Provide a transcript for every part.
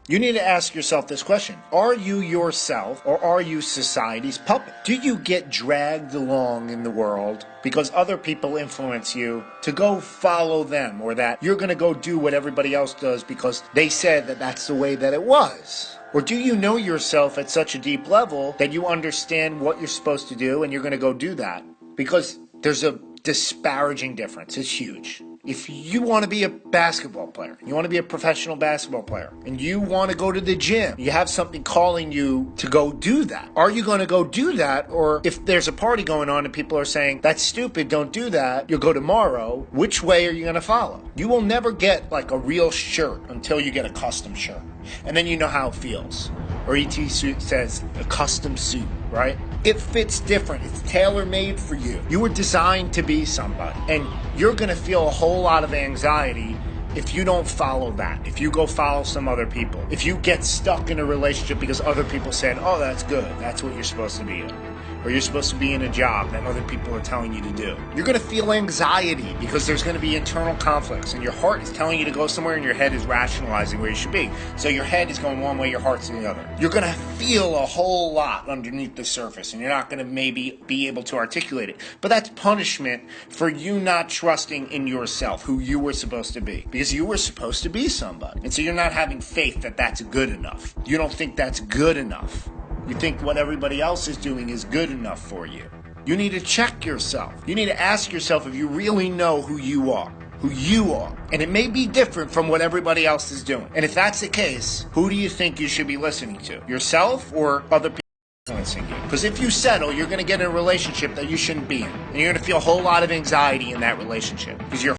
You need to ask yourself this question. Are you yourself or are you society's puppet? Do you get dragged along in the world because other people influence you to go follow them, or that you're going to go do what everybody else does because they said that that's the way that it was? Or do you know yourself at such a deep level that you understand what you're supposed to do and you're going to go do that? Because there's a disparaging difference. It's huge. If you want to be a basketball player, you want to be a professional basketball player, and you want to go to the gym, you have something calling you to go do that. Are you going to go do that? Or if there's a party going on and people are saying, that's stupid, don't do that, you'll go tomorrow, which way are you going to follow? You will never get like a real shirt until you get a custom shirt. And then you know how it feels. Or ET says, a custom suit, right? It fits different. It's tailor-made for you. You were designed to be somebody. And you're going to feel a whole lot of anxiety if you don't follow that. If you go follow some other people. If you get stuck in a relationship because other people said, oh, that's good. That's what you're supposed to be in. Or you're supposed to be in a job that other people are telling you to do. You're going to feel anxiety because there's going to be internal conflicts, and your heart is telling you to go somewhere and your head is rationalizing where you should be. So your head is going one way, your heart's the other. You're going to feel a whole lot underneath the surface, and you're not going to maybe be able to articulate it. But that's punishment for you not trusting in yourself, who you were supposed to be. Because you were supposed to be somebody. And so you're not having faith that that's good enough. You don't think that's good enough. You think what everybody else is doing is good enough for you. You need to check yourself. You need to ask yourself if you really know who you are. Who you are. And it may be different from what everybody else is doing. And if that's the case, who do you think you should be listening to? Yourself or other people influencing you? Because if you settle, you're going to get in a relationship that you shouldn't be in. And you're going to feel a whole lot of anxiety in that relationship. Because you're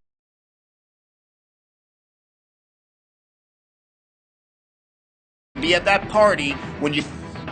be at that party when you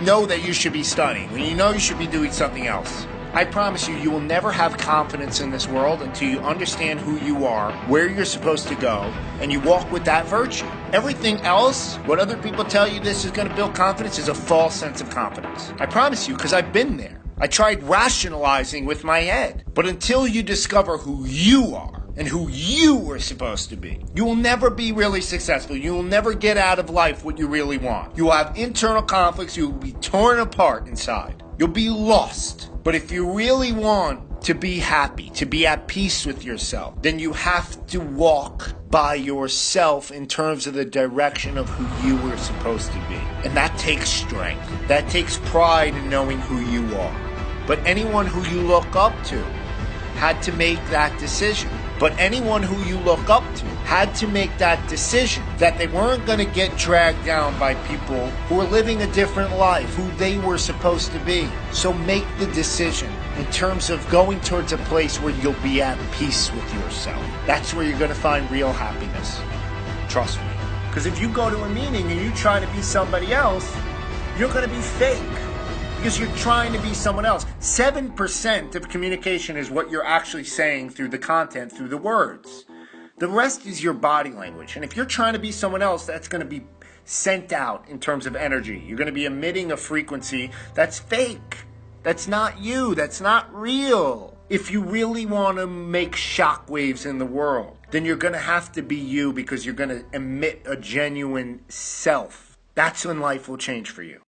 know that you should be studying, when you know you should be doing something else. I promise you, you will never have confidence in this world until you understand who you are, where you're supposed to go, and you walk with that virtue. Everything else, what other people tell you this is going to build confidence, is a false sense of confidence. I promise you, because I've been there. I tried rationalizing with my head. But until you discover who you are, and who you were supposed to be, you will never be really successful. You will never get out of life what you really want. You will have internal conflicts. You will be torn apart inside. You'll be lost. But if you really want to be happy, to be at peace with yourself, then you have to walk by yourself in terms of the direction of who you were supposed to be. And that takes strength. That takes pride in knowing who you are. But anyone who you look up to had to make that decision. But anyone who you look up to had to make that decision that they weren't going to get dragged down by people who were living a different life, who they were supposed to be. So make the decision in terms of going towards a place where you'll be at peace with yourself. That's where you're going to find real happiness. Trust me. Because if you go to a meeting and you try to be somebody else, you're going to be fake. Because you're trying to be someone else. 7% of communication is what you're actually saying through the content, through the words. The rest is your body language. And if you're trying to be someone else, that's going to be sent out in terms of energy. You're going to be emitting a frequency that's fake. That's not you. That's not real. If you really want to make shockwaves in the world, then you're going to have to be you, because you're going to emit a genuine self. That's when life will change for you.